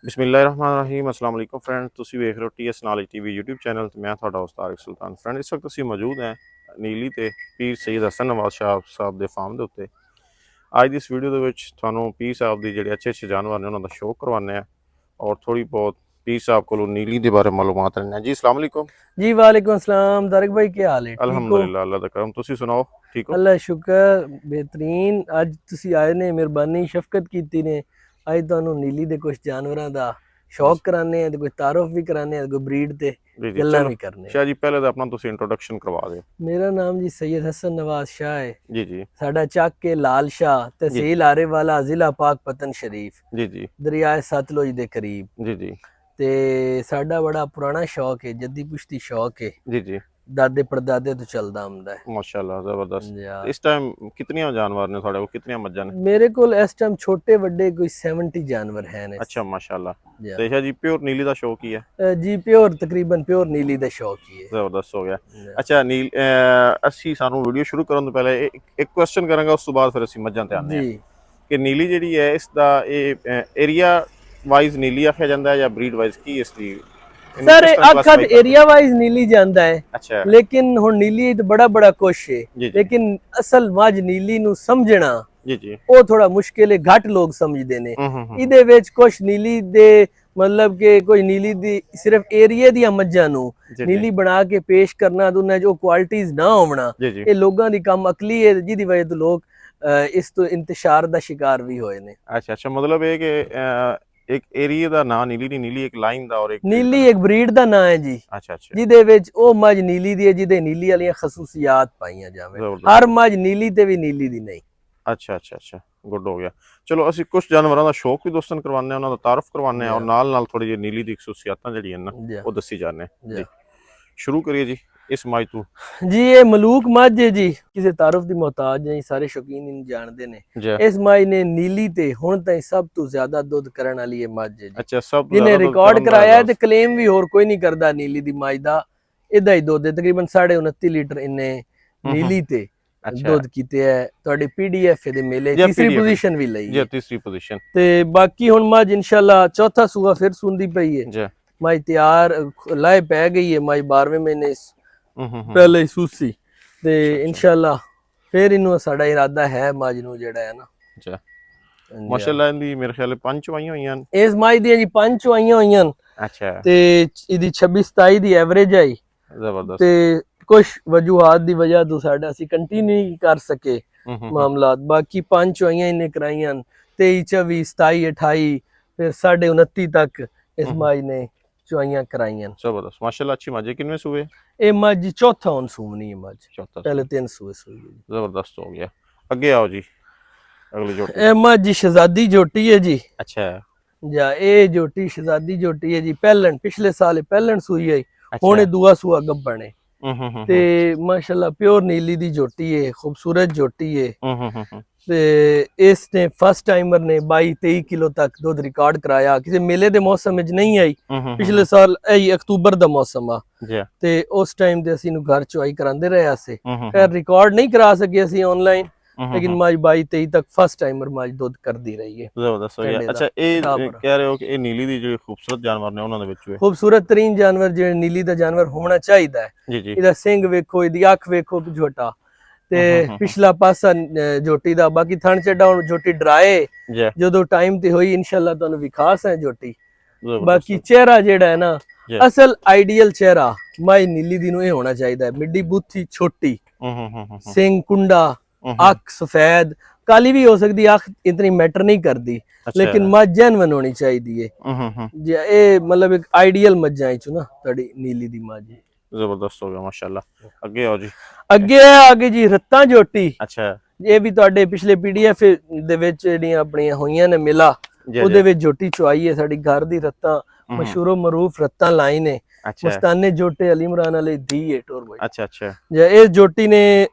बिस्मिल्लाहिर्रहमानिर्रहीम अस्सलाम वालेकुम फ्रेंड ਤੁਸੀਂ ਵੇਖ ਰਹੇ ਹੋ TS knowledge TV YouTube channel ਤੇ ਮੈਂ ਤੁਹਾਡਾ ਉਸਤਾਦ ਤਾਰਿਕ ਸੁਲਤਾਨ ਫਰੈਂਡ ਇਸ ਵਕਤ ਅਸੀਂ ਮੌਜੂਦ ਹਾਂ ਨੀਲੀ ਤੇ ਪੀਰ ਸਈਦ ਹਸਨ ਨਵਾਜ਼ ਸ਼ਾਹ ਸਾਹਿਬ ਦੇ ਫਾਰਮ ਦੇ ਉੱਤੇ। ਅੱਜ ਦੀ ਇਸ ਵੀਡੀਓ ਦੇ ਵਿੱਚ ਤੁਹਾਨੂੰ ਪੀਰ ਸਾਹਿਬ ਦੀ ਜਿਹੜੇ ਅੱਛੇ ਜਾਨਵਰ ਨੇ ਉਹਨਾਂ ਦਾ ਸ਼ੌਕ ਕਰਵਾਉਂਦੇ ਆ ਔਰ ਥੋੜੀ ਬਹੁਤ पीर साहब को नीली के बारे मालूमात लेने। जी अस्सलाम वालेकुम। जी वालेकुम अस्सलाम तारिक भाई क्या हाल है? अल्हम्दुलिल्लाह अल्लाह दा करम। तुसी सुनाओ ठीक हो? अल्लाह शुक्र बेहतरीन। अज तुसी आए ने मेहरबानी शफकत कीती ने। अज तुहानू नीली दे कुछ जानवरां दा शौक कराने हैं, कोई तारुफ भी कराने हैं, कोई ब्रीड ते गल्लां भी करने। शाह जी पहले तो अपना तुसी इंट्रोडक्शन करवा दो। मेरा नाम जी सैयद हसन नवाज शाह है जी जी। साडा चक के लाल शाह तहसील आरे वाला जिला पाक पतन शरीफ जी जी दरियाए सतलुज दे करीब। जी जी ते साडा बड़ा पुराना शौक है, जद्दी पुश्ती शौक है, जी जी दादे परदादे तो चलदा आंदा है माशाल्लाह जबरदस्त। इस टाइम कितने जानवर ने थोड़े को कितने मज्जां ने? मेरे को इस टाइम छोटे बड़े कोई 70 जानवर हैं। अच्छा माशाल्लाह। तो शाह जी प्योर नीली दा शौक ही है? जी प्योर तकरीबन प्योर नीली दा शौक ही है। जबरदस्त हो गया। अच्छा नील ਅਸੀਂ ਸਾਨੂੰ ਵੀਡੀਓ ਸ਼ੁਰੂ ਕਰਨ ਤੋਂ ਪਹਿਲੇ ਇੱਕ ਕੁਐਸਚਨ ਕਰਾਂਗਾ, ਉਸ ਤੋਂ ਬਾਅਦ ਫਿਰ ਅਸੀਂ ਮੱਝਾਂ ਤੇ ਆਉਂਦੇ ਹਾਂ ਕਿ ਨੀਲੀ ਜਿਹੜੀ ਹੈ ਇਸ ਦਾ ਇਹ ਏਰੀਆ ਵਾਈਜ਼ ਨੀਲੀ ਆਖਿਆ ਜਾਂਦਾ ਹੈ ਜਾਂ ਬਰੀਡ ਵਾਈਜ਼ ਕੀ ਇਸ ਦੀ? सर अखद एरिया वाइज नीली जांदा है। अच्छा लेकिन हुन नीली तो बड़ा बड़ा कुछ है, लेकिन असल मझ नीली नु समझना जी जी वो थोड़ा मुश्किल है, घट लोग समझदे ने। इदे विच कुछ नीली दे मतलब के कोई नीली दी सिर्फ एरिया दी मज्जां नु नीली बना के पेश करना तो उन्हें जो क्वालिटीज ना होना ये लोगों दी कम अकली है, जिदी वजह तो लोग इस तो इंतशार दा शिकार भी होए ने। अच्छा अच्छा, मतलब है कि एक एरिया दा नाम नीली नहीं, नीली एक लाइन दा और एक नीली एक ब्रीड दा नाम है जी। अच्छा अच्छा, जिदे विच ओ मझ नीली दी है जिदे नीली वाली खसूसियात पाईयां जावे, हर मझ नीली ते भी नीली दी नहीं। अच्छा अच्छा अच्छा, गुड हो गया। चलो ਅਸੀਂ ਕੁਝ ਜਾਨਵਰਾਂ ਦਾ ਸ਼ੌਕ ਵੀ ਦੋਸਤਾਂ ਨੂੰ ਕਰਵਾਉਂਦੇ ਆ, ਉਹਨਾਂ ਦਾ ਤਾਰਫ ਕਰਵਾਉਂਦੇ ਆ ਔਰ ਨਾਲ ਨਾਲ ਥੋੜੀ ਜਿਹੀ ਨੀਲੀ ਦੀ ਖਸੂਸੀਅਤਾਂ ਜਿਹੜੀਆਂ ਨਾ ਉਹ ਦੱਸੀ ਜਾਂਦੇ ਆ ਜੀ। ਸ਼ੁਰੂ ਕਰੀਏ ਜੀ इस मज तू जी। ये मलूक मझ है जी, किसी तारुफ दी मोहताज नहीं, सारे शौकीन इन जानते ने। इस मझ ने नीली ते हुण ताईं सब तो ज्यादा दुध करन वाली ये मझ है जी। अच्छा, सब जिन्हें रिकॉर्ड कराया है ते क्लेम भी होर कोई नहीं करदा नीली दी मझ दा। इदा ही दुध तकरीबन 29.5 लीटर इन्ने नीली ते दुध कीते है। तुहाडी पीडीएफ दे मेले तीसरी पोजीशन भी लई जी, तीसरी पोजीशन ते बाकी हुण मझ इंशाल्लाह चौथा सूआ फिर सुंदी पई है जी। मझ तैयार लाए पै गई है, मझ 12वें महीने पहले ही सूसी ते इंशाल्लाह फिर इन्हू साडा इरादा है मझ नू जेड़ा है ना। अच्छा माशाल्लाह इंदी मेरे ख्याल 5 चवाइयां होईयां इस मझ दी जी 5 चवाइयां होईयां। अच्छा ते इदी 26-27 दी एवरेज आई। जबरदस्त। ते कुछ वजूहात दी वजह तो साडा ਅਸੀਂ कंटिन्यू नहीं कर सके मामलात। बाकी 5 चवाइयां इन्ने कराइयां 23 24 27 28 फिर 29.5 तक इस मझ ने चवाइयां कराइयां। जबरदस्त माशाल्लाह। अच्छी मझ है। कितने सूए? ए मझ चौथा हुन सूमनी है मझ, चौथा पहले 3 सूए सूई। जबरदस्त हो गया। आगे आओ जी अगली जोटी। ए मझ शहजादी जोटी है जी। अच्छा जा ए जोटी शहजादी जोटी है जी। पहलन पिछले साल पहलन सूई है, हुन दूआ सूआ गब्बन है ते माशाल्लाह प्योर नीली दी जोटी है, खूबसूरत जोटी है। ते इसने फर्स्ट टाइमर ने 22-23 किलो तक दूध रिकॉर्ड कराया। किसी मेले दे मौसम विच नहीं आई, पिछले साल यही अक्तूबर दा मौसम आ ते उस टाइम ते ਅਸੀਂ ਨੂੰ घर चुआई करांदे रहे आसे। खैर रिकॉर्ड नहीं करा सके ਅਸੀਂ ऑनलाइन, लेकिन मझ 22-23 तक फर्स्ट टाइमर मझ दूध करदी रही है। जबरदस्त हो गया। अच्छा ਇਹ कह रहे हो कि ਇਹ ਨੀਲੀ ਦੀ ਜਿਹੜੀ ਖੂਬਸੂਰਤ ਜਾਨਵਰ ਨੇ ਉਹਨਾਂ ਦੇ ਵਿੱਚੋਂ ਹੈ ਖੂਬਸੂਰਤ ਤਰੀਨ ਜਾਨਵਰ ਜਿਹੜੇ ਨੀਲੀ ਦਾ ਜਾਨਵਰ ਹੋਣਾ ਚਾਹੀਦਾ ਹੈ। ਜੀ ਜੀ। ਇਹਦਾ ਸਿੰਗ ਵੇਖੋ, ਇਹਦੀ ਅੱਖ ਵੇਖੋ ਕਿ ਛੋਟਾ ਤੇ ਪਿਛਲਾ ਪਾਸਾ ਜੋਟੀ ਦਾ। ਬਾਕੀ ਥਣ ਚੱਡਾ ਹੁਣ ਜੋਟੀ ਡਰਾਏ ਜਦੋਂ ਟਾਈਮ ਤੇ ਹੋਈ ਇਨਸ਼ਾਅੱਲਾ ਤੁਹਾਨੂੰ ਵਿਖਾਸ ਹੈ ਜੋਟੀ। ਬਾਕੀ ਚਿਹਰਾ ਜਿਹੜਾ ਹੈ ਨਾ ਅਸਲ ਆਈਡੀਅਲ ਚਿਹਰਾ ਮਾਈ ਨੀਲੀ ਦੀ ਨੂੰ ਇਹ ਹੋਣਾ ਚਾਹੀਦਾ ਹੈ। ਮਿੱਡੀ ਬੁੱਥੀ ਛੋਟੀ, ਸਿੰਗ ਕੁੰਡਾ, ਅੱਖ ਸਫੈਦ, ਕਾਲੀ ਵੀ ਹੋ ਸਕਦੀ, ਅੱਖ ਇਤਨੀ ਮੈਟਰ ਨਹੀਂ ਕਰਦੀ, लेकिन मझ जेन्युइन होनी चाहिए है। ये मतलब एक आइडियल मज्जा है ना ਤੁਹਾਡੀ नीली दी मझ। जबरदस्त हो गया माशाल्लाह। आगे आओ जी। आगे जी रत्ता जोटी। अच्छा ये भी ਤੁਹਾਡੇ ਪਿਛਲੇ पीडीएफ ਦੇ ਵਿੱਚ ਜਿਹੜੀਆਂ ਆਪਣੀਆਂ ਹੋਈਆਂ ਨੇ ਮੇਲਾ ਉਹਦੇ ਵਿੱਚ ਜੋਟੀ ਚੁਆਈ ਹੈ ਸਾਡੀ ਘਰ ਦੀ। ਰੱਤਾ ਮਸ਼ਹੂਰ ਮਰੂਫ ਰੱਤਾ ਲਾਈਨ ਹੈ ਮਸਤਾਨੇ ਜੋਟੇ ਅਲੀ ਇਮਰਾਨ ਵਾਲੇ ਦੀ ਹੈ ਟੋਰ ਬਾਈ। ਅੱਛਾ ਅੱਛਾ। ਇਹ ਜੋਟੀ ਨੇ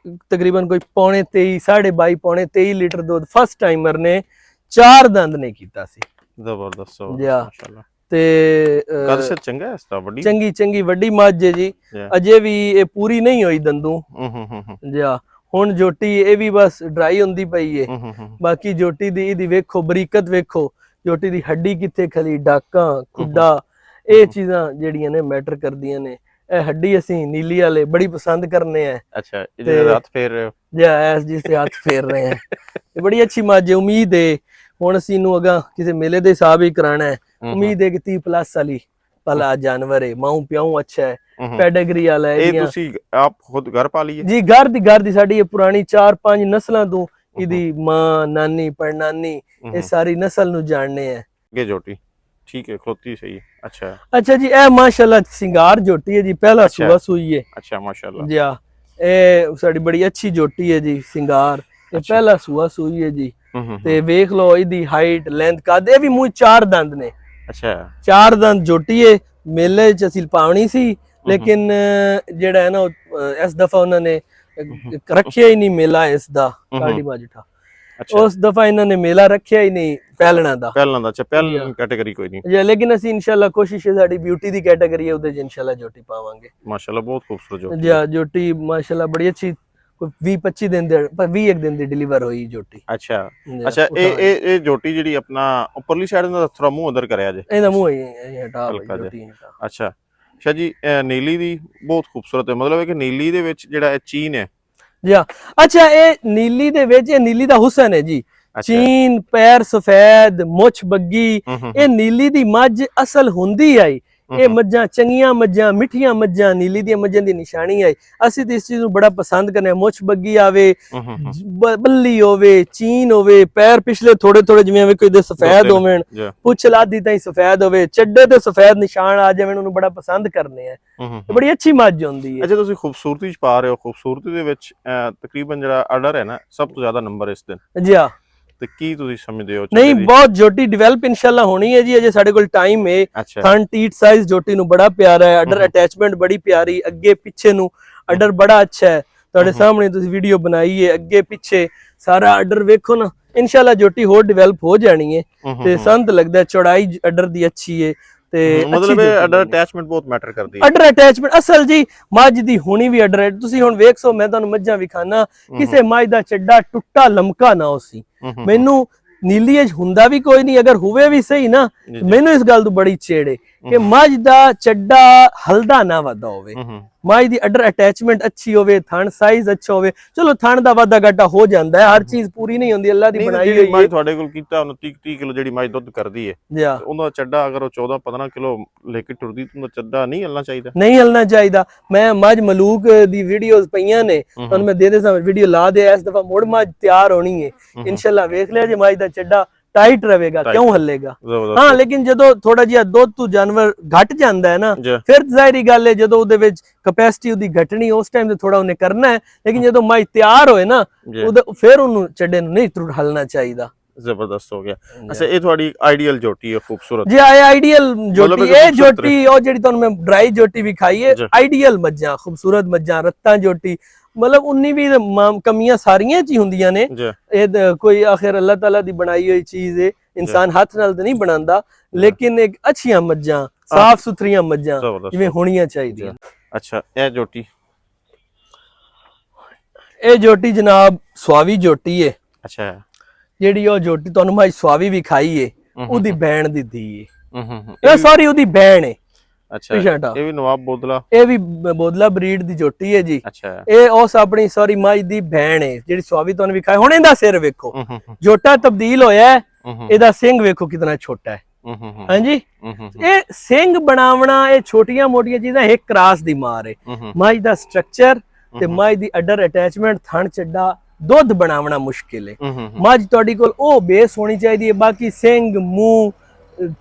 ਤਕਰੀਬਨ ਕੋਈ 22.5 22.5 23 ਲੀਟਰ ਦੁੱਧ ਫਸਟ ਟਾਈਮਰ ਨੇ 4 ਦੰਦ ਨੇ ਕੀਤਾ ਸੀ। ਜ਼ਬਰਦस्त ਮਾਸ਼ਾਅੱਲਾ। ਤੇ ਕਦ ਸੇ ਚੰਗਾ ਹੈ ਇਸ ਦਾ ਵੱਡੀ ਚੰਗੀ ਚੰਗੀ ਵੱਡੀ ਮੱਝ ਹੈ ਜੀ। ਅਜੇ ਵੀ ਇਹ ਪੂਰੀ ਨਹੀਂ ਹੋਈ ਦੰਦੂ ਜੀ। ਹੁਣ ਜੋਟੀ ਇਹ ਵੀ ਬਸ ਡਰਾਈ ਹੁੰਦੀ ਪਈ ਹੈ। ਬਾਕੀ ਜੋਟੀ ਦੀ ਇਹਦੀ ਵੇਖੋ ਬਰੀਕਤ ਵੇਖੋ, ਝੋਟੀ ਦੀ ਹੱਡੀ ਕਿੱਥੇ ਖਲੀ, ਡਾਕਾਂ, ਖੁੱਡਾ, ਇਹ ਚੀਜ਼ਾਂ ਜਿਹੜੀਆਂ ਨੇ ਮੈਟਰ ਕਰਦੀਆਂ ਨੇ। ਇਹ ਹੱਡੀ ਅਸੀਂ ਨੀਲੀ ਵਾਲੇ ਬੜੀ ਪਸੰਦ ਕਰਨੇ ਆ। ਅੱਛਾ, ਜਿਹਦੇ ਹੱਥ ਫੇਰ ਰਹੇ ਹੋ ਜਾਂ ਐਸ ਜਿਸ ਤੇ ਹੱਥ ਫੇਰ ਰਹੇ ਆ। ਇਹ ਬੜੀ ਅੱਛੀ ਮੱਝ ਹੈ। ਉਮੀਦ ਹੈ ਹੁਣ ਅਸੀਂ ਇਹਨੂੰ ਅਗਾ ਕਿਸੇ ਮੇਲੇ ਦੇ ਹਿਸਾਬ ਹੀ ਕਰਾਣਾ ਹੈ। ਉਮੀਦ ਹੈ ਕਿ 30+ ਵਾਲੀ ਭਲਾ ਜਾਨਵਰ ਹੈ, ਮਾਊ ਪਿਆਉ ਅੱਛਾ ਹੈ, ਪੈਡਗਰੀ ਵਾਲਾ ਹੈ। ਇਹ ਤੁਸੀਂ ਆਪ ਖੁਦ ਘਰ ਪਾਲੀ ਹੈ ਜੀ? ਘਰ ਦੀ ਸਾਡੀ ਇਹ ਪੁਰਾਣੀ 4-5 ਨਸਲਾਂ ਤੋਂ ਇਹਦੀ ਮਾਂ, ਨਾਨੀ, ਪੜਨਾਨੀ ਇਹ ਸਾਰੀ ਨਸਲ ਨੂੰ ਜਾਣਨੇ ਆ। ਇਹ ਝੋਟੀ ਠੀਕ ਹੈ, ਖਲੋਤੀ ਸਹੀ ਹੈ। ਅੱਛਾ ਜੀ, ਇਹ ਮਾਸ਼ਾਅੱਲਾ ਸਿੰਗਾਰ ਝੋਟੀ ਹੈ ਜੀ, ਪਹਿਲਾ ਸੂਆ ਸੂਈ ਹੈ। ਅੱਛਾ ਮਾਸ਼ਾਅੱਲਾ ਜੀ ਇਹ ਸਾਡੀ ਬੜੀ ਅੱਛੀ ਝੋਟੀ ਹੈ ਜੀ, ਸਿੰਗਾਰ, ਇਹ ਪਹਿਲਾ ਸੂਆ ਸੂਈ ਹੈ ਜੀ। ਤੇ ਵੇਖ ਲਓ ਇਹਦੀ ਹਾਈਟ, ਲੈਂਥ, ਕੱਦ, ਇਹ ਵੀ ਮੂੰਹ 4 ਦੰਦ ਨੇ। ਅੱਛਾ, 4 ਦੰਦ ਝੋਟੀ ਹੈ। ਮੇਲੇ ਚ ਅਸੀਂ ਪਾਉਣੀ ਸੀ, ਲੇਕਿਨ ਜਿਹੜਾ ਹੈ ਨਾ ਇਸ ਦਫਾ ਉਹਨਾਂ ਨੇ ਰੱਖਿਆ ਹੀ ਨਹੀਂ ਮੇਲਾ ਇਸ ਦਾ, ਕਾਲੀ ਮਾਜਠਾ। ਉਸ ਦਫਾ ਇਹਨਾਂ ਨੇ ਮੇਲਾ ਰੱਖਿਆ ਹੀ ਨਹੀਂ ਪਹਿਲਣਾ ਦਾ। ਅੱਛਾ, ਪਹਿਲਣ ਕੈਟਾਗਰੀ ਕੋਈ ਨਹੀਂ ਜੀ, ਲੇਕਿਨ ਅਸੀਂ ਇਨਸ਼ਾਅੱਲਾ ਕੋਸ਼ਿਸ਼ ਹੈ ਸਾਡੀ ਬਿਊਟੀ ਦੀ ਕੈਟਾਗਰੀ ਹੈ, ਉਹਦੇ ਚ ਇਨਸ਼ਾਅੱਲਾ ਝੋਟੀ ਪਾਵਾਂਗੇ। ਮਾਸ਼ਾਅੱਲਾ ਬਹੁਤ ਖੂਬਸੂਰਤ ਝੋਟੀ ਜੀ ਝੋਟੀ ਮਾਸ਼ਾਅੱਲਾ ਬੜੀ ਅੱਛੀ, 20-25 ਦਿਨ ਦੇ 21 ਦਿਨ ਦੀ ਡਿਲੀਵਰ ਹੋਈ ਝੋਟੀ। ਅੱਛਾ, ਇਹ ਝੋਟੀ ਜਿਹੜੀ ਆਪਣਾ ਉੱਪਰਲੀ ਸਾਈਡ ਦਾ ਥੋੜਾ ਮੂੰਹ ਅੰਦਰ ਕਰਿਆ ਜੇ, ਇਹਦਾ ਮੂੰਹ ਹੀ ਹਟਾ ਝੋਟੀ। ਅੱਛਾ ਸ਼ਾਹ ਜੀ, ਨੀਲੀ ਦੀ ਬਹੁਤ ਖੂਬਸੂਰਤ ਹੈ, ਮਤਲਬ ਹੈ ਕਿ ਨੀਲੀ ਦੇ ਵਿੱਚ ਜਿਹੜਾ ਇਹ ਚੀਨ ਹੈ ਜੀ। ਅੱਛਾ, ਇਹ ਨੀਲੀ ਦੇ ਵਿੱਚ ਇਹ ਨੀਲੀ ਦਾ ਹੁਸਨ ਹੈ ਜੀ। ਚੀਨ, ਪੈਰ ਸਫੈਦ, ਮੁੱਛ ਬੱਗੀ, ਇਹ ਨੀਲੀ ਦੀ ਮੱਝ ਅਸਲ ਹੁੰਦੀ ਆਈ। ਇਹ ਮੱਝਾਂ ਚੰਗੀਆਂ ਮੱਝਾਂ, ਮਿੱਠੀਆਂ ਮੱਝਾਂ, ਨੀਲੀ ਦੀਆਂ ਮੱਝਾਂ ਦੀ ਨਿਸ਼ਾਨੀ ਹੈ। ਅਸੀਂ ਤੇ ਇਸ ਚੀਜ਼ ਨੂੰ ਬੜਾ ਪਸੰਦ ਕਰਨੇ ਆ। ਮੁੱਛ ਬੱਗੀ ਆਵੇ, ਬੱਲੀ ਹੋਵੇ, ਚੀਨ ਹੋਵੇ, ਪੈਰ ਪਿਛਲੇ ਥੋੜੇ ਥੋੜੇ ਜਿਵੇਂ ਕੋਈ ਦੇ ਸਫੈਦ ਹੋਵਣ, ਪੁੱਛ ਲਾਦੀ ਤਾਈ ਸਫੈਦ ਹੋਵੇ, ਚੱਡੇ ਤੇ ਸਫੈਦ ਨਿਸ਼ਾਨ ਆ ਜਾਵੇ, ਉਹਨੂੰ ਬੜਾ ਪਸੰਦ ਕਰਨੇ ਆ। ਬੜੀ ਅੱਛੀ ਮੱਝ ਹੁੰਦੀ ਹੈ। ਅੱਛਾ, ਤੁਸੀਂ ਖੂਬਸੂਰਤੀ ਚ ਪਾ ਰਹੇ ਹੋ, ਖੂਬਸੂਰਤੀ ਦੇ ਵਿੱਚ ਤਕਰੀਬਨ ਜਿਹੜਾ ਆਰਡਰ ਹੈ ਨਾ, ਸਭ ਤੋਂ ਜ਼ਿਆਦਾ ਨੰਬਰ ਇਸ ਦਿਨ ਜੀ। ਤੇ ਕੀ ਤੁਸੀਂ ਸਮਝਦੇ ਹੋ? ਨਹੀਂ, ਬਹੁਤ ਝੋਟੀ ਡਿਵੈਲਪ ਇਨਸ਼ਾਅੱਲਾ ਹੋਣੀ ਹੈ ਜੀ। ਅਜੇ ਸਾਡੇ ਕੋਲ ਟਾਈਮ ਹੈ। ਥਣ ਟੀਟ ਸਾਈਜ਼ ਝੋਟੀ ਨੂੰ ਬੜਾ ਪਿਆਰਾ ਹੈ, ਆਰਡਰ ਅਟੈਚਮੈਂਟ ਬੜੀ ਪਿਆਰੀ, ਅੱਗੇ ਪਿੱਛੇ ਨੂੰ ਆਰਡਰ ਬੜਾ ਅੱਛਾ ਹੈ। ਤੁਹਾਡੇ ਸਾਹਮਣੇ ਤੁਸੀਂ ਵੀਡੀਓ ਬਣਾਈ ਹੈ, ਅੱਗੇ ਪਿੱਛੇ ਸਾਰਾ ਆਰਡਰ ਵੇਖੋ ਨਾ। ਇਨਸ਼ਾਅੱਲਾ ਝੋਟੀ ਹੋਰ ਡਿਵੈਲਪ ਹੋ ਜਾਣੀ ਹੈ ਤੇ ਸੰਤ ਲੱਗਦਾ ਚੌੜਾਈ ਆਰਡਰ ਦੀ ਅੱਛੀ ਹੈ ਤੇ ਮਤਲਬ ਇਹ ਆਰਡਰ ਅਟੈਚਮੈਂਟ ਬਹੁਤ ਮੈਟਰ ਕਰਦੀ ਹੈ। ਆਰਡਰ ਅਟੈਚਮੈਂਟ ਅਸਲ ਜੀ ਮੱਝ ਦੀ ਹੋਣੀ ਵੀ ਆਰਡਰ ਹੈ। ਤੁਸੀਂ ਹੁਣ ਵੇਖੋ, ਮੈਂ ਤੁਹਾਨੂੰ ਮੱਝਾਂ ਵਿਖਾਣਾ, ਕਿਸੇ ਮੱਝ ਦਾ ਚੱਡਾ ਟੁੱਟਾ ਲਮਕਾ ਨਾ ਹੋਸੀ। ਮੈਨੂੰ ਨੀਲੀ ਚ ਹੁੰਦਾ ਵੀ ਕੋਈ ਨਹੀਂ, ਅਗਰ ਹੋਵੇ ਵੀ ਸਹੀ ਨਾ, ਮੈਨੂੰ ਇਸ ਗੱਲ ਤੋਂ ਬੜੀ ਛੇੜੇ ਕਿ ਮੱਝ ਦਾ ਚੱਡਾ ਹਲਦਾ ਨਾ ਵਾਦਾ ਹੋਵੇ, ਮੱਝ ਦੀ ਆਰਡਰ ਅਟੈਚਮੈਂਟ ਅੱਛੀ ਹੋਵੇ, ਥਣ ਸਾਈਜ਼ ਅੱਛਾ ਹੋਵੇ। ਚਲੋ ਥਣ ਦਾ ਵਾਧਾ ਘਾਟਾ ਹੋ ਜਾਂਦਾ ਹੈ, ਹਰ ਚੀਜ਼ ਪੂਰੀ ਨਹੀਂ ਹੁੰਦੀ, ਅੱਲਾ ਦੀ ਬਣਾਈ ਹੋਈ ਹੈ। ਮੱਝ ਤੁਹਾਡੇ ਕੋਲ ਕੀਤਾ 29-30 ਕਿਲੋ ਜਿਹੜੀ ਮੱਝ ਦੁੱਧ ਕਰਦੀ ਹੈ, ਉਹਦਾ ਚੱਡਾ ਅਗਰ ਉਹ 14-15 ਕਿਲੋ ਲੈ ਕੇ ਟੁਰਦੀ, ਤਾਂ ਚੱਡਾ ਨਹੀਂ ਹਿਲਣਾ ਚਾਹੀਦਾ? ਨਹੀਂ ਹਿਲਣਾ ਚਾਹੀਦਾ। ਮੈਂ ਮੱਝ ਮਲੂਕ ਦੀ ਵੀਡੀਓਜ਼ ਪਈਆਂ ਨੇ, ਤੁਹਾਨੂੰ ਮੈਂ ਦੇ ਦੇ ਸਾਂ ਵੀਡੀਓ ਲਾ ਦੇ। ਇਸ ਦਫਾ ਮੁੜ ਮੱਝ ਤਿਆਰ ਹੋਣੀ ਹੈ ਇਨਸ਼ਾਅੱਲਾ, ਵੇਖ ਲਿਆ ਜੇ ਮੱਝ ਦਾ ਚੱਡਾ टाइट रहेगा, क्यों हल्लेगा। हाँ, लेकिन जो थोड़ा जिहा दुध तो जानवर घट जाता है ना, फिर जाहिर गल है जो कैपेसिटी उहदी घटनी उस टाइम ते थोड़ा उन्हें करना है, लेकिन जो मई तैयार होए ना फिर उन्हें चड्डे नहीं हलना चाहिए। जबरदस्त हो गया। अच्छा, ये थोड़ी आइडियल जोटी है, खूबसूरत जी। आइडियल जोटी ये जोटी और जेडी तुहानू मैं ड्राई जोटी भी खाई है, आइडियल मज्जां, खूबसूरत मज्जां, रत्ता जोटी, मतलब उन्नी भी कमियां सारियां च ही हुंदियां ने। ये कोई आखिर अल्लाह ताला दी बनाई हुई चीज है, इंसान हाथ नाल ते नहीं बनांदा, लेकिन एक अच्छियां मज्जां, साफ सुथरियां मज्जां जिवें होणियां चाहिदियां। अच्छा, ये जोटी, ये जोटी जनाब सुआवी जोटी है। अच्छा, ਜਿਹੜੀ ਉਹ ਜੋਟੀ ਤੁਹਾਨੂੰ ਮੈਂ ਸਵਾਵੀ ਵੀ ਖਾਈ ਏ, ਉਹਦੀ ਬੈਣ ਦੀ ਧੀ ਏ। ਇਹ ਸਾਰੀ ਉਹਦੀ ਬੈਣ ਏ। ਅੱਛਾ, ਇਹ ਵੀ ਨਵਾਬ ਬੋਦਲਾ, ਇਹ ਵੀ ਬੋਦਲਾ ਬਰੀਡ ਦੀ ਜੋਟੀ ਹੈ ਜੀ। ਅੱਛਾ, ਇਹ ਉਸ ਆਪਣੀ ਸਾਰੀ ਮਾਈ ਦੀ ਬੈਣ ਏ ਜਿਹੜੀ ਸਵਾਵੀ ਤੁਹਾਨੂੰ ਵੀ ਖਾਈ। ਹੁਣ ਇਹਦਾ ਸਿਰ ਵੇਖੋ, ਜੋਟਾ ਤਬਦੀਲ ਹੋਇਆ ਹੈ, ਇਹਦਾ ਸਿੰਘ ਵੇਖੋ ਕਿਤਨਾ ਛੋਟਾ ਹੈ। ਹਾਂਜੀ, ਇਹ ਸਿੰਘ ਬਣਾਵਣਾ, ਇਹ ਛੋਟੀਆਂ ਮੋਟੀਆਂ ਚੀਜ਼ਾਂ ਇੱਕ ਕਰਾਸ ਦੀ ਮਾਰ ਏ। ਮਾਈ ਦਾ ਸਟਰਕਚਰ ਤੇ ਮਾਈ ਦੀ ਅਡਰ ਅਟੈਚਮੈਂਟ, ਥਣ ਚੱਡਾ, ਦੁੱਧ ਬਣਾਉਣਾ ਮੁਸ਼ਕਿਲ ਹੈ। ਮੱਝ ਤੁਹਾਡੀ ਕੋਲ ਉਹ ਬੇਸ ਹੋਣੀ ਚਾਹੀਦੀ ਹੈ। ਬਾਕੀ ਸਿੰਘ, ਮੂੰਹ,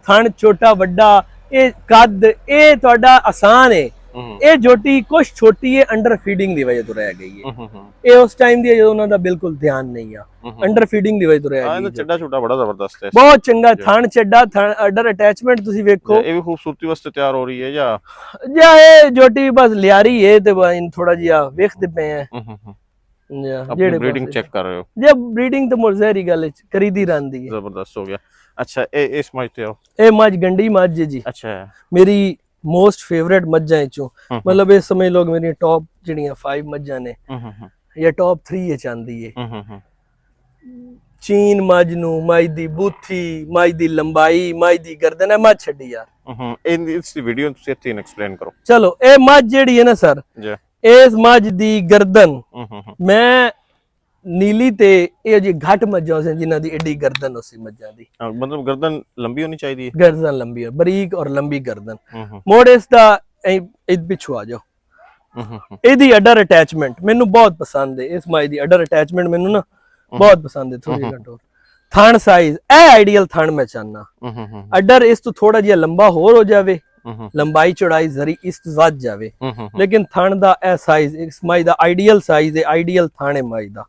ਥਣ ਛੋਟਾ ਵੱਡਾ, ਇਹ ਕੱਦ, ਇਹ ਤੁਹਾਡਾ ਆਸਾਨ ਹੈ। ਇਹ ਜੋਟੀ ਕੁਛ ਛੋਟੀ ਹੈ, ਅੰਡਰ ਫੀਡਿੰਗ ਦੀ ਵਜ੍ਹਾ ਤੋਂ ਰਹਿ ਗਈ ਹੈ। ਇਹ ਉਸ ਟਾਈਮ ਦੀ ਜਦੋਂ ਉਹਨਾਂ ਦਾ ਬਿਲਕੁਲ ਧਿਆਨ ਨਹੀਂ ਆ, ਅੰਡਰ ਫੀਡਿੰਗ ਦੀ ਵਜ੍ਹਾ ਤੋਂ ਰਹਿ ਗਈ। ਚੱਡਾ ਛੋਟਾ ਬੜਾ ਜ਼ਬਰਦਸਤ ਹੈ, ਬਹੁਤ ਚੰਗਾ ਥਣ ਚੱਡਾ, ਥਣ ਅੰਡਰ ਅਟੈਚਮੈਂਟ ਤੁਸੀਂ ਵੇਖੋ। ਇਹ ਵੀ ਖੂਬਸੂਰਤੀ ਵਾਸਤੇ ਤਿਆਰ ਹੋ ਰਹੀ ਹੈ ਜਾਂ ਇਹ ਜੋਟੀ ਬਸ ਲਿਆਰੀ ਹੈ ਤੇ ਥੋੜਾ ਜਿਹਾ ਵੇਖਦੇ ਪਏ ਆ। ਜਿਹੜੀ ਬਰੀਡਿੰਗ ਚੈੱਕ ਕਰ ਰਹੇ ਹੋ? ਜੇ ਬਰੀਡਿੰਗ ਤਾਂ ਮੁਰਜ਼ੇਰੀ ਗੱਲ ਕਰੀਦੀ ਰਹਿੰਦੀ ਹੈ। ਜ਼ਬਰਦਸਤ ਹੋ ਗਿਆ। ਅੱਛਾ, ਇਹ ਇਸ ਮੱਝ ਤੇ ਆਓ। ਇਹ ਮੱਝ ਗੰਡੀ ਮੱਝ ਹੈ ਜੀ। ਅੱਛਾ, ਮੇਰੀ ਮੋਸਟ ਫੇਵਰੇਟ ਮੱਝਾਂ ਚੋਂ, ਮਤਲਬ ਇਹ ਸਮਝ ਲਓ ਮੇਰੀਆਂ ਟੌਪ ਜਿਹੜੀਆਂ 5 ਮੱਝਾਂ ਨੇ ਜਾਂ ਟੌਪ 3 ਚ ਆਂਦੀ ਹੈ। ਚੀਨ ਮੱਝ ਨੂੰ, ਮੱਝ ਦੀ ਬੂਥੀ, ਮੱਝ ਦੀ ਲੰਬਾਈ, ਮੱਝ ਦੀ ਗਰਦਨ ਹੈ, ਮੱਝ ਛੱਡੀ ਯਾਰ। ਇਸ ਦੀ ਵੀਡੀਓ ਤੁਸੀਂ ਇੱਥੇ ਐਕਸਪਲੇਨ ਕਰੋ। ਚਲੋ ਇਹ ਮੱਝ ਜਿਹੜੀ ਹੈ ਨਾ ਸਰ, ਜੀ ਇਸ ਮੱਝ ਦੀ ਗਰਦਨ ਮੈਂ ਨੀਲੀ ਤੇ ਇਹ ਜੀ ਘੱਟ ਮੱਝਾਂ ਸੀ ਜਿਨ੍ਹਾਂ ਦੀ ਏਡੀ ਗਰਦਨ ਹੋਸੀ ਮੱਝਾਂ ਦੀ। ਮਤਲਬ ਗਰਦਨ ਲੰਬੀ ਹੋਣੀ ਚਾਹੀਦੀ ਹੈ। ਗਰਦਨ ਲੰਬੀ ਹੈ, ਬਰੀਕ ਔਰ ਲੰਬੀ ਗਰਦਨ। ਮੋੜ ਇਸ ਦਾ ਇਹ ਪਿੱਛੋਂ ਆ ਜਾਓ। ਇਹਦੀ ਅਡਰ ਅਟੈਚਮੈਂਟ ਮੈਨੂੰ ਬਹੁਤ ਪਸੰਦ ਹੈ। ਇਸ ਮੱਝ ਦੀ ਅਡਰ ਅਟੈਚਮੈਂਟ ਮੈਨੂੰ ਨਾ ਬਹੁਤ ਪਸੰਦ ਹੈ। ਥੋੜੀ ਘਟੋ ਥਣ ਸਾਈਜ਼ ਇਹ ਆਈਡੀਅਲ ਥਣ ਮੈਂ ਚਾਹਨਾ। ਅਡਰ ਇਸ ਤੋਂ ਥੋੜਾ ਜਿਹਾ ਲੰਬਾ ਹੋਰ ਹੋ ਜਾਵੇ, ਲੰਬਾਈ ਚੌੜਾਈ ਜ਼ਰੀ ਇਸ ਤੋਂ ਵੱਧ ਜਾਵੇ, ਲੇਕਿਨ ਥਣ ਦਾ ਇਹ ਸਾਈਜ਼ ਇਸ ਮੱਝ ਦਾ ਆਈਡੀਅਲ ਸਾਈਜ਼ ਹੈ। ਆਈਡੀਅਲ ਥਣ ਹੈ ਮੱਝ ਦਾ।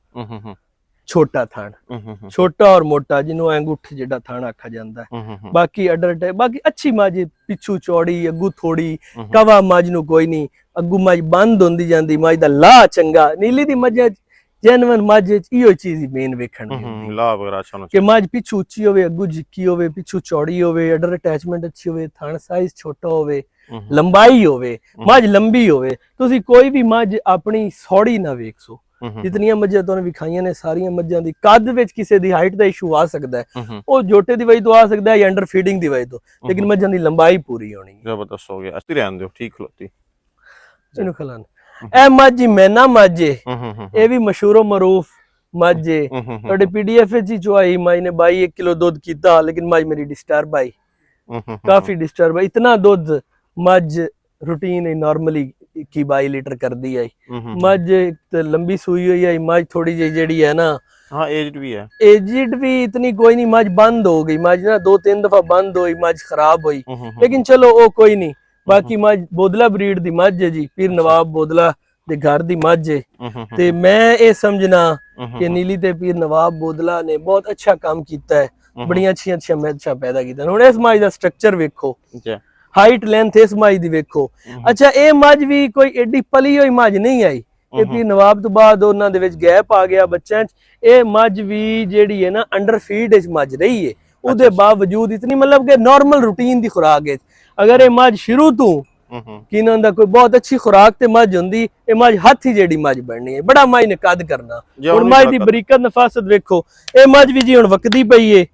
ਛੋਟਾ ਥਣ, ਛੋਟਾ ਔਰ ਮੋਟਾ, ਜਿਹਨੂੰ ਅੰਗੂਠ ਜਿਹੜਾ ਥਣ ਆਖਿਆ ਜਾਂਦਾ ਹੈ। ਬਾਕੀ ਅਡਰ ਬਾਕੀ ਅੱਛੀ ਮੱਝ, ਪਿੱਛੂ ਚੌੜੀ, ਅੱਗੂ ਥੋੜੀ, ਕਵਾ ਮੱਝ ਨੂੰ ਕੋਈ ਨਹੀਂ, ਅੱਗੂ ਮੱਝ ਬੰਦ ਹੁੰਦੀ ਜਾਂਦੀ, ਮੱਝ ਦਾ ਲਾ ਚੰਗਾ। ਨੀਲੀ ਦੀ ਮੱਝ ਜੈਨੂਇਨ ਮੱਝ ਇਹੋ ਚੀਜ਼ ਹੀ ਮੇਨ ਵੇਖਣ ਦੀ ਲਾ ਵਗੈਰਾ ਅੱਛਾ ਕਿ ਮੱਝ ਪਿੱਛੂ ਉੱਚੀ ਹੋਵੇ, ਅੱਗੂ ਜਿੱਕੀ ਹੋਵੇ, ਪਿੱਛੂ ਚੌੜੀ ਹੋਵੇ, ਅਡਰ ਅਟੈਚਮੈਂਟ ਅੱਛੀ ਹੋਵੇ, ਥਣ ਸਾਈਜ਼ ਛੋਟਾ ਹੋਵੇ, ਲੰਬਾਈ ਹੋਵੇ, ਮੱਝ ਲੰਬੀ ਹੋਵੇ। ਤੁਸੀਂ ਕੋਈ ਵੀ ਮੱਝ ਆਪਣੀ ਸੌੜੀ ਨਾ ਵੇਖੋ। ਜਿਤਨੀਆਂ ਮੱਝਾਂ ਤੁਹਾਨੂੰ ਵਿਖਾਈਆਂ ਨੇ ਸਾਰੀਆਂ ਮੱਝਾਂ ਦੀ ਕੱਦ ਵਿੱਚ ਕਿਸੇ ਦੀ ਹਾਈਟ ਦਾ ਇਸ਼ੂ ਆ ਸਕਦਾ ਹੈ, ਉਹ ਜੋਟੇ ਦੀ ਵਜ੍ਹਾ ਤੋਂ ਆ ਸਕਦਾ ਹੈ ਜਾਂ ਅੰਡਰ ਫੀਡਿੰਗ ਦੀ ਵਜ੍ਹਾ ਤੋਂ, ਲੇਕਿਨ ਮੱਝਾਂ ਦੀ ਲੰਬਾਈ ਪੂਰੀ ਹੋਣੀ ਹੈ। ਜ਼ਬਰਦਸਤ ਹੋ ਗਿਆ। ਅਸੀਂ ਰਹਿਣ ਦਿਓ, ਠੀਕ ਖਲੋਤੀ ਇਹਨੂੰ ਖਲਾਨ। ਇਹ ਮੱਝ ਹੀ ਮੈਨਾ ਮੱਝ ਏ, ਇਹ ਵੀ ਮਸ਼ਹੂਰੋ ਮਰੂਫ ਮੱਝ ਏ। ਤੁਹਾਡੇ ਪੀਡੀਐਫ ਵਿੱਚ ਹੀ ਚੁਆਈ ਮੱਝ ਨੇ 22 ਕਿਲੋ ਦੁੱਧ ਕੀਤਾ, ਲੇਕਿਨ ਮੱਝ ਮੇਰੀ ਡਿਸਟਰਬ ਆਈ, ਕਾਫੀ ਡਿਸਟਰਬ ਆਈ। ਇਤਨਾ ਦੁੱਧ ਮੱਝ रूटीन नॉर्मली 22 लीटर कर दी आई। मझ तो लंबी सुई हुई आई, मझ थोड़ी जी जेड़ी है ना, हाँ एज्ड भी है, एजिड भी इतनी कोई नहीं। मझ बंद हो गई, मझ ना 2-3 दफा बंद हुई, मझ खराब हुई, लेकिन चलो वो कोई नहीं। बाकी मझ बोदला ब्रीड दी मझ है जी, पीर नवाब बोदला दे घर दी मझ है। ते मैं ये समझना कि नीली ते पीर नवाब बोदला ने बहुत अच्छा काम किया है, बड़ियां अच्छी मैचां पैदा कीतियां। हुण इस मझ दा स्ट्रक्चर वेखो, हाइट लेंथ इस मझ दी वेखो। अच्छा ये मझ भी कोई एडी पली हुई मझ नहीं आई, ये पीर नवाब तो बाद उन्हां दे विच गैप आ गया बच्चों च। ये मझ भी जेड़ी है ना अंडर फीड इच मझ रही है, उहदे बावजूद इतनी मतलब कि नॉर्मल रूटीन दी खुराक है। अगर ये मझ शुरू तो कि इन्हां दा कोई बहुत अच्छी खुराक ते मझ हुंदी, ये मझ हाथी जेड़ी मझ बननी है, बड़ा मझ ने कद करना। हुण मझ दी बरीकत नफासत वेखो, ये मझ भी जी हुण वकदी पई है।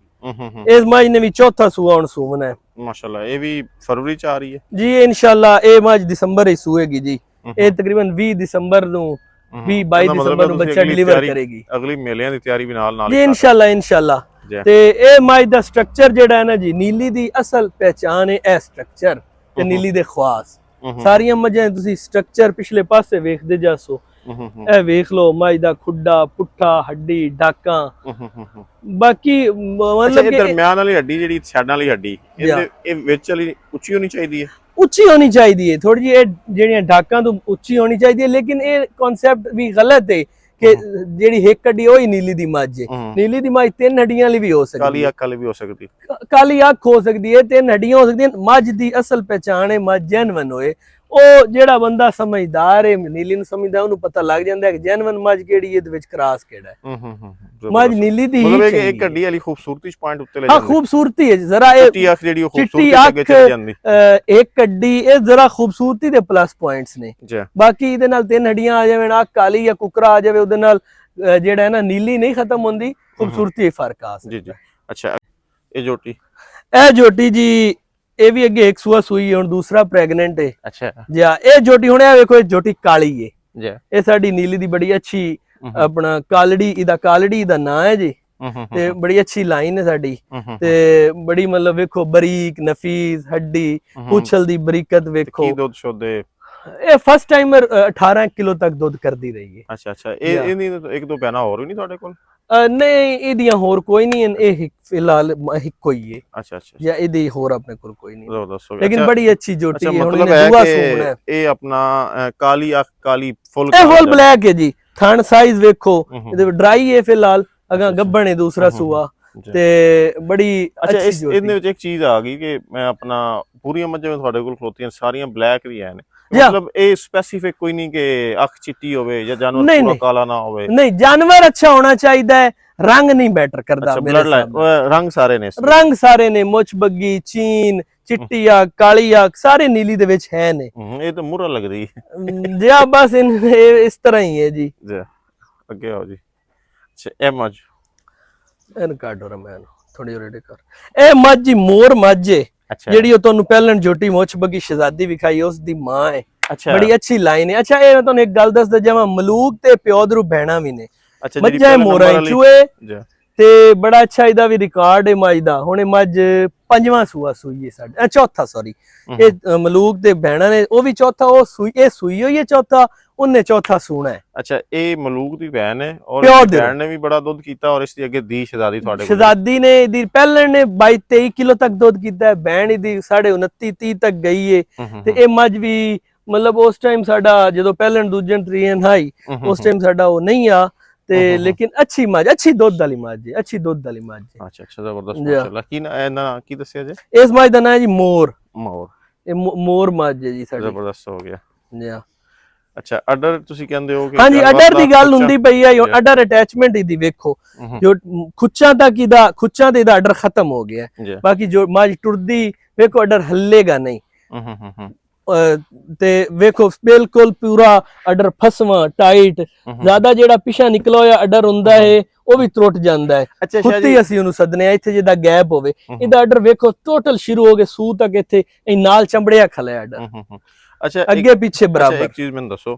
इस मझ ने भी चौथा सूआ हुण सूवना है माशाल्लाह। ये भी फरवरी च आ रही है जी इंशाल्लाह। ये मझ दिसंबर ही सूएगी जी, ये तकरीबन 20 दिसंबर ਨੂੰ 20-22 ਦਿਸੰਬਰ ਨੂੰ ਬੱਚਾ ਡਿਲੀਵਰ ਕਰੇਗੀ। ਅਗਲੀ ਮੇਲਿਆਂ ਦੀ ਤਿਆਰੀ ਵੀ ਨਾਲ ਜੀ ਇਨਸ਼ਾਅੱਲਾ। ਤੇ ਇਹ ਮੱਝ ਦਾ ਸਟਰਕਚਰ ਜਿਹੜਾ ਹੈ ਨਾ ਜੀ, ਨੀਲੀ ਦੀ ਅਸਲ ਪਹਿਚਾਨ ਹੈ ਇਹ ਸਟਰਕਚਰ ਤੇ ਨੀਲੀ ਦੇ ਖਾਸ। ਸਾਰੀਆਂ ਮੱਝਾਂ ਤੁਸੀਂ ਸਟਰਕਚਰ ਪਿਛਲੇ ਪਾਸੇ ਵੇਖਦੇ ਜਾਸੋ, ਇਹ ਵੇਖ ਲਓ ਮੱਝ ਦਾ ਖੁੱਡਾ, ਪੁੱਠਾ, ਹੱਡੀ, ਡਾਕਾਂ। ਬਾਕੀ ਮਤਲਬ ਕਿ ਦਰਮਿਆਨ ਵਾਲੀ ਹੱਡੀ ਜਿਹੜੀ ਸਾਈਡਾਂ ਵਾਲੀ ਹੱਡੀ, ਇਹ ਵਿੱਚ ਵਾਲੀ ਉੱਚੀ ਹੋਣੀ ਚਾਹੀਦੀ ਹੈ, ਉੱਚੀ ਹੋਣੀ ਚਾਹੀਦੀ ਹੈ ਥੋੜੀ ਜਿਹੀ। ਇਹ ਜਿਹੜੀਆਂ ਡਾਕਾਂ ਤੋਂ ਉੱਚੀ ਹੋਣੀ ਚਾਹੀਦੀ ਹੈ, ਲੇਕਿਨ ਇਹ ਕਨਸੈਪਟ ਵੀ ਗਲਤ ਹੈ ਕਿ ਜਿਹੜੀ ਇੱਕ ਹੱਡੀ ਉਹੀ ਨੀਲੀ ਦੀ ਮੱਝ ਹੈ। ਨੀਲੀ ਦੀ ਮੱਝ 3 ਹੱਡੀਆਂ ਵਾਲੀ ਵੀ ਹੋ ਸਕਦੀ ਹੈ, ਕਾਲੀ ਅੱਖ ਵਾਲੀ ਵੀ ਹੋ ਸਕਦੀ, ਕਾਲੀ ਅੱਖ ਹੋ ਸਕਦੀ ਹੈ, 3 ਹੱਡੀਆਂ ਹੋ ਸਕਦੀਆਂ। ਮੱਝ ਦੀ ਅਸਲ ਪਹਿਚਾਣ ਹੈ ਮੱਝ ਜੈਨੂਇਨ ਹੋਏ। ਉਹ ਜਿਹੜਾ ਬੰਦਾ ਸਮਝਦਾਰ ਹੈ, ਨੀਲੀ ਨੂੰ ਸਮਝਦਾ, ਉਹਨੂੰ ਪਤਾ ਲੱਗ ਜਾਂਦਾ ਹੈ ਕਿ ਜੈਨੂਇਨ ਮੱਝ ਕਿਹੜੀ ਹੈ ਤੇ ਵਿੱਚ ਕ੍ਰਾਸ ਕਿਹੜਾ ਹੈ। ਮੱਝ ਨੀਲੀ ਦੀ ਮਤਲਬ ਇਹ ਇੱਕ ਹੱਡੀ ਵਾਲੀ ਖੂਬਸੂਰਤੀ ਪੁਆਇੰਟ ਉੱਤੇ ਲੈ ਜਾਂਦੀ। ਹਾਂ ਖੂਬਸੂਰਤੀ ਹੈ ਜ਼ਰਾ, ਇਹ ਚਿੱਟੀ ਅੱਖ ਜਿਹੜੀ ਉਹ ਖੂਬਸੂਰਤੀ ਅੱਗੇ ਚਲੀ ਜਾਂਦੀ। ਇੱਕ ਹੱਡੀ ਇਹ ਜ਼ਰਾ ਖੂਬਸੂਰਤੀ ਦੇ ਪਲੱਸ ਪੁਆਇੰਟਸ ਨੇ। ਬਾਕੀ ਇਹਦੇ ਨਾਲ 3 ਹੱਡੀਆਂ ਆ ਜਾਵੇ, ਅੱਖ ਕਾਲੀ ਜਾਂ ਕੁਕਰਾ ਆ ਜਾਵੇ, ਉਹਦੇ ਨਾਲ ਜਿਹੜਾ ਹੈ ਨਾ ਨੀਲੀ ਨਹੀਂ ਖਤਮ ਹੁੰਦੀ, ਖੂਬਸੂਰਤੀ ਫਰਕ ਆ ਸਕਦਾ। ਜੀ ਅੱਛਾ ਇਹ ਝੋਟੀ ਜੀ ਇਹ ਵੀ ਅੱਗੇ ਇੱਕ ਸੂਆ ਸੂਈ ਹੈ, ਹੁਣ ਦੂਸਰਾ ਪ੍ਰੈਗਨੈਂਟ ਹੈ। ਅੱਛਾ ਜੀ ਇਹ ਝੋਟੀ ਹੁਣ ਇਹ ਵੇਖੋ, ਇਹ ਝੋਟੀ ਕਾਲੀ ਹੈ ਜੀ। ਇਹ ਸਾਡੀ ਨੀਲੀ ਦੀ ਬੜੀ ਅੱਛੀ ਆਪਣਾ ਕਾਲੜੀ, ਕਾਲੜੀ ਦਾ ਨਾਂ ਹੈ ਜੀ, ਤੇ ਬੜੀ ਅੱਛੀ ਲਾਈਨ ਹੈ ਸਾਡੀ। ਤੇ ਬੜੀ ਮਤਲਬ ਵੇਖੋ ਬਰੀਕ ਨਫੀਸ ਹੱਡੀ, ਪੁੱਛਲ ਦੀ ਬਰੀਕਤ ਵੇਖੋ। ਕੀ ਦੁੱਧ ਸ਼ੁੱਧੇ ਇਹ ਫਸਟ ਟਾਈਮਰ 18 ਕਿਲੋ ਤੱਕ ਦੁੱਧ ਕਰਦੀ ਰਹੀ ਹੈ। ਅੱਛਾ ਇਹ ਇੱਕ ਦੋ ਪੈਣਾ ਹੋਰ ਵੀ ਨਹੀਂ ਤੁਹਾਡੇ ਕੋਲ? ਨਹੀਂ ਇਹਦੀਆਂ ਹੋਰ ਕੋਈ ਨਹੀਂ, ਇਹ ਫਿਲਹਾਲ ਇੱਕੋ ਹੀ ਹੈ। ਅੱਛਾ ਜਾਂ ਇਹਦੀ ਹੋਰ ਆਪਣੇ ਕੋਲ ਕੋਈ ਨਹੀਂ, ਜ਼ਬਰਦਸਤ। ਲੇਕਿਨ ਬੜੀ ਅੱਛੀ ਝੋਟੀ ਹੈ। ਹੁਣ ਇਹ ਆਪਣਾ ਕਾਲੀ ਅੱਖ, ਕਾਲੀ ਫੁੱਲ ਬਲੈਕ ਹੈ ਜੀ। ਥਣ ਸਾਈਜ਼ ਵੇਖੋ, ਇਹਦੇ ਡਰਾਈ ਹੈ ਫਿਲਹਾਲ, ਅਗਾ ਗੱਭਣ ਹੈ ਦੂਸਰਾ ਸੂਆ, ਤੇ ਬੜੀ ਅੱਛੀ ਝੋਟੀ। ਇਹਦੇ ਵਿੱਚ ਇੱਕ ਚੀਜ਼ ਆ ਗਈ ਕਿ ਮੈਂ ਆਪਣਾ ਪੂਰੀਆਂ ਮੱਝਾਂ ਤੁਹਾਡੇ ਕੋਲ ਖਲੋਤੀਆਂ ਸਾਰੀਆਂ ਬਲੈਕ ਵੀ ਆਏ ਨੇ, मतलब ये स्पेसिफिक कोई नहीं कि अख चिट्टी होवे या जानवर पूरा काला ना होवे। नहीं, जानवर अच्छा होना चाहिए, रंग नहीं मैटर करता। रंग सारे ने मुछ बग्गी, चीन, चिट्टी आग, काली आग सारे नीली दे विच है ने। ये तो मुरा लग रही है जी। बस इस तरह ही है जी। आगे आओ जी। अच्छा ए मज ਇਹਨ ਕਾਢੋ ਰਮੈਨ ਥੋੜੀ ਰੇਡੇ ਕਰ। ਇਹ ਮੱਝ ਹੀ ਮੋਰ ਮੱਝ ਏ ਅੱਛਾ ਜਿਹੜੀ ਉਹ ਤੁਹਾਨੂੰ ਪਹਿਲਣ ਝੋਟੀ ਮੁੱਛ ਬੱਗੀ ਸ਼ਹਿਜ਼ਾਦੀ ਵਿਖਾਈ ਉਸ ਦੀ ਮਾਂ ਹੈ। ਅੱਛਾ ਬੜੀ ਅੱਛੀ ਲਾਈਨ ਹੈ। ਅੱਛਾ ਇਹ ਮੈਂ ਤੁਹਾਨੂੰ ਇੱਕ ਗੱਲ ਦੱਸਦਾ ਜਾਵਾਂ, ਮਲੂਕ ਤੇ ਪਿਓ ਦਰੂ ਭੈਣਾ ਵੀ ਨੇ ਅੱਛਾ ਮੱਝਾਂ ਮੋਰਾਂ ਚੂਏ ਜੀ ਤੇ ਬੜਾ ਅੱਛਾ ਇਹਦਾ ਵੀ ਰਿਕਾਰਡ ਹੈ ਮੱਝ ਦਾ। ਹੁਣ ਇਹ ਮੱਝ ਪੰਜਵਾਂ ਸੂਆ ਸੂਈ ਹੈ ਸਾਡੇ, ਚੌਥਾ ਸੌਰੀ, ਇਹ ਮਲੂਕ ਤੇ ਭੈਣਾ ਨੇ ਉਹ ਵੀ ਚੌਥਾ, ਉਹ ਸੂਈ ਇਹ ਸੂਈ ਹੋਈ ਹੈ ਚੌਥਾ, ਉਹਨੇ ਚੌਥਾ ਸੂਣਾ ਹੈ। ਅੱਛਾ ਇਹ ਮਲੂਕ ਦੀ ਭੈਣ ਹੈ ਔਰ ਪਿਓ ਦੀ ਭੈਣ ਨੇ ਵੀ ਬੜਾ ਦੁੱਧ ਕੀਤਾ ਔਰ ਇਸ ਦੀ ਅੱਗੇ ਦੀ ਸ਼ਹਿਜ਼ਾਦੀ ਤੁਹਾਡੇ ਕੋਲ ਸ਼ਹਿਜ਼ਾਦੀ ਨੇ ਇਹਦੀ ਪਹਿਲਣ ਨੇ 22-23 ਕਿਲੋ ਤੱਕ ਦੁੱਧ ਕੀਤਾ ਹੈ, ਭੈਣ ਇਹਦੀ 29.5-30 ਤੱਕ ਗਈ ਹੈ। ਤੇ ਇਹ ਮੱਝ ਵੀ ਮਤਲਬ ਉਸ ਟਾਈਮ ਸਾਡਾ ਜਦੋਂ ਪਹਿਲਣ ਦੂਜਨ ਤਰੀਨ ਹਾਈ ਉਸ ਟਾਈਮ ਸਾਡਾ ਉਹ ਨਹੀਂ ਆ ਤੇ ਲੇਕਿਨ ਅੱਛੀ ਮੱਝ, ਅੱਛੀ ਦੁੱਧ ਵਾਲੀ ਮੱਝ ਹੈ, ਅੱਛੀ ਦੁੱਧ ਵਾਲੀ ਮੱਝ ਹੈ। ਅੱਛਾ ਅੱਛਾ ਜ਼ਬਰਦਸਤ ਮਾਸ਼ਾਅੱਲਾ। ਕੀ ਨਾ ਕੀ ਦੱਸਿਆ ਜੀ? ਇਸ ਮੱਝ ਦਾ ਨਾਂ ਹੈ ਜੀ ਮੋਰ। ਮੋਰ, ਇਹ ਮੋਰ ਮੱਝ ਹੈ ਜੀ ਸਾਡੀ। ਜ਼ਬਰਦਸਤ ਹੋ ਗਿਆ ਜੀ ਅੱਛਾ ਅਡਰ ਤੁਸੀਂ ਕਹਿੰਦੇ ਹੋ ਕਿ ਹਾਂਜੀ ਅਡਰ ਦੀ ਗੱਲ ਹੁੰਦੀ ਪਈ ਹੈ। ਹੁਣ ਅਡਰ ਅਟੈਚਮੈਂਟ ਇਹਦੀ ਵੇਖੋ, ਜੋ ਖੁੱਚਾਂ ਤੱਕ ਇਹਦਾ ਖੁੱਚਾਂ ਤੇ ਇਹਦਾ ਅਡਰ ਖਤਮ ਹੋ ਗਿਆ, ਬਾਕੀ ਜੋ ਮੱਝ ਟੁਰਦੀ ਵੇਖੋ ਅਡਰ ਹੱਲੇਗਾ ਨਹੀਂ। ਤੇ ਵੇਖੋ ਬਿਲਕੁਲ ਪੂਰਾ ਅਡਰ ਫਸਵਾ ਟਾਈਟ, ਜ਼ਿਆਦਾ ਜਿਹੜਾ ਪਿਛਾ ਨਿਕਲਿਆ ਹੋਇਆ ਅਡਰ ਹੁੰਦਾ ਹੈ ਉਹ ਵੀ ਟੁੱਟ ਜਾਂਦਾ ਹੈ। ਕੁੱਤੀ ਅਸੀਂ ਉਹਨੂੰ ਸੱਦਨੇ ਆ ਇੱਥੇ ਜਿਹਦਾ ਗੈਪ ਹੋਵੇ। ਇਹਦਾ ਅਡਰ ਵੇਖੋ ਟੋਟਲ ਸ਼ੁਰੂ ਹੋ ਕੇ ਸੂ ਤੱਕ ਇੱਥੇ ਨਾਲ ਚੰਬੜਿਆ ਖਲਿਆ ਅਡਰ, ਅੱਛਾ ਅੱਗੇ ਪਿੱਛੇ ਬਰਾਬਰ। ਇੱਕ ਚੀਜ਼ ਮੈਨੂੰ ਦੱਸੋ,